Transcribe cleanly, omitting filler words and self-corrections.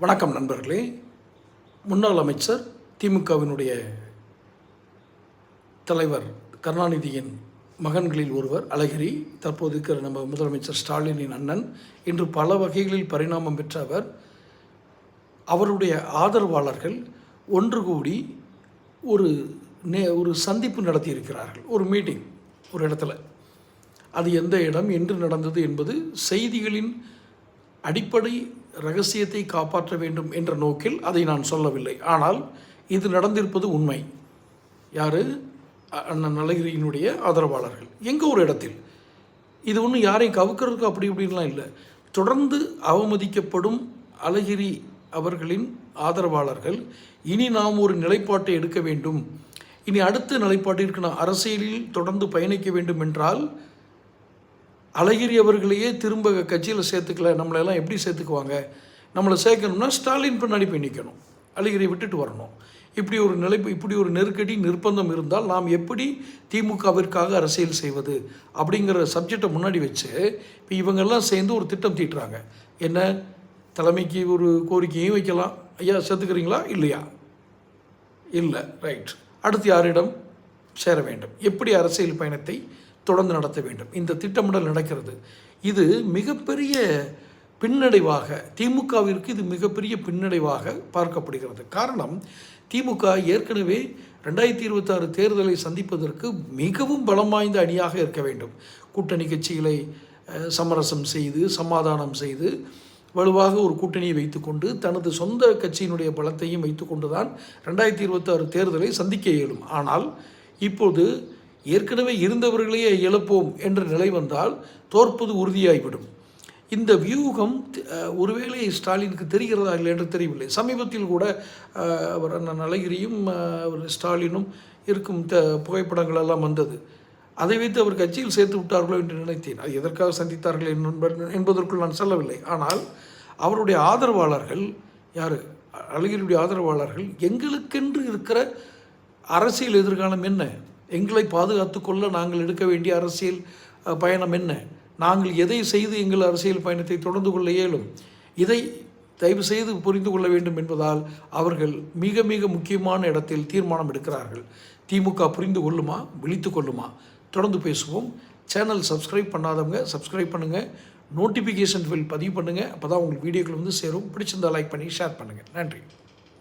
வணக்கம் நண்பர்களே. முன்னாள் அமைச்சர் திமுகவினுடைய தலைவர் கருணாநிதியின் மகன்களில் ஒருவர் அழகிரி, தற்போது இருக்கிற நம்ம முதலமைச்சர் ஸ்டாலினின் அண்ணன். இன்று பல வகைகளில் பரிணாமம் பெற்ற அவருடைய ஆதரவாளர்கள் ஒன்று கூடி ஒரு சந்திப்பு நடத்தியிருக்கிறார்கள். ஒரு மீட்டிங் ஒரு இடத்துல. அது எந்த இடம், என்று நடந்தது என்பது செய்திகளின் அடிப்படை இரகசியத்தை காப்பாற்ற வேண்டும் என்ற நோக்கில் அதை நான் சொல்லவில்லை. ஆனால் இது நடந்திருப்பது உண்மை. யார்? அண்ணன் அழகிரியினுடைய ஆதரவாளர்கள் எங்கே ஒரு இடத்தில். இது ஒன்றும் யாரையும் கவுக்கிறதுக்கு அப்படி இப்படின்லாம் இல்லை. தொடர்ந்து அவமதிக்கப்படும் அழகிரி அவர்களின் ஆதரவாளர்கள் இனி நாம் ஒரு நிலைப்பாட்டை எடுக்க வேண்டும், இனி அடுத்த நிலைப்பாட்டிற்கு நான் அரசியலில் தொடர்ந்து பயணிக்க வேண்டும் என்றால் அழகிரி அவர்களையே திரும்ப கட்சியில் சேர்த்துக்கல, நம்மளெல்லாம் எப்படி சேர்த்துக்குவாங்க? நம்மளை சேர்க்கணும்னா ஸ்டாலின் பின்னாடி போய் நிற்கணும், அழகிரியை விட்டுட்டு வரணும். இப்படி ஒரு நெருக்கடி நிர்பந்தம் இருந்தால் நாம் எப்படி திமுகவிற்காக அரசியல் செய்வது அப்படிங்கிற சப்ஜெக்டை முன்னாடி வச்சு இப்போ இவங்கெல்லாம் சேர்ந்து ஒரு திட்டம் தீட்டுறாங்க. என்ன? தலைமைக்கு ஒரு கோரிக்கையும் வைக்கலாம். ஐயா சேர்த்துக்கிறீங்களா? இல்லையா? இல்லை, ரைட். அடுத்து யாரிடம் சேர வேண்டும், எப்படி அரசியல் பயணத்தை தொடர்ந்து நடத்த வேண்டும், இந்த திட்டமிடல் நடக்கிறது. இது மிகப்பெரிய பின்னடைவாக திமுகவிற்கு இது மிகப்பெரிய பின்னடைவாக பார்க்கப்படுகிறது. காரணம், திமுக ஏற்கனவே 2026 தேர்தலை சந்திப்பதற்கு மிகவும் பலம் வாய்ந்த அணியாக இருக்க வேண்டும். கூட்டணி கட்சிகளை சமரசம் செய்து சமாதானம் செய்து வலுவாக ஒரு கூட்டணியை வைத்துக்கொண்டு தனது சொந்த கட்சியினுடைய பலத்தையும் வைத்துக்கொண்டு தான் 2026 தேர்தலை சந்திக்க இயலும். ஆனால் இப்போது ஏற்கனவே இருந்தவர்களையே இழப்போம் என்ற நிலை வந்தால் தோற்பது உறுதியாகிவிடும். இந்த வியூகம் ஒருவேளை ஸ்டாலினுக்கு தெரிகிறதா இல்லை என்று தெரியவில்லை. சமீபத்தில் கூட அவர் அண்ணன் அழகிரியும் ஸ்டாலினும் இருக்கும் புகைப்படங்கள் எல்லாம் வந்தது. அதை வைத்து அவர் கட்சியில் சேர்த்து விட்டார்களோ என்று நினைத்தேன். அது எதற்காக சந்தித்தார்கள் என்பதற்குள் நான் சொல்லவில்லை. ஆனால் அவருடைய ஆதரவாளர்கள் யார்? அழகிரியுடைய ஆதரவாளர்கள் எங்களுக்கென்று இருக்கிற அரசியல் எதிர்காலம் என்ன, எங்களை பாதுகாத்து கொள்ள நாங்கள் எடுக்க வேண்டிய அரசியல் பயணம் என்ன, நாங்கள் எதை செய்து எங்கள் அரசியல் பயணத்தை தொடர்ந்து கொள்ள இயலும், இதை தயவு செய்து புரிந்து கொள்ள வேண்டும் என்பதால் அவர்கள் மிக மிக முக்கியமான இடத்தில் தீர்மானம் எடுக்கிறார்கள். திமுக புரிந்து கொள்ளுமா, விழித்து கொள்ளுமா? தொடர்ந்து பேசுவோம். சேனல் சப்ஸ்கிரைப் பண்ணாதவங்க சப்ஸ்கிரைப் பண்ணுங்கள், நோட்டிஃபிகேஷன் பில் பதிவு பண்ணுங்கள். அப்போ தான் உங்களுக்கு வீடியோக்கள் வந்து சேரும். பிடிச்சிருந்தால் லைக் பண்ணி ஷேர் பண்ணுங்கள். நன்றி.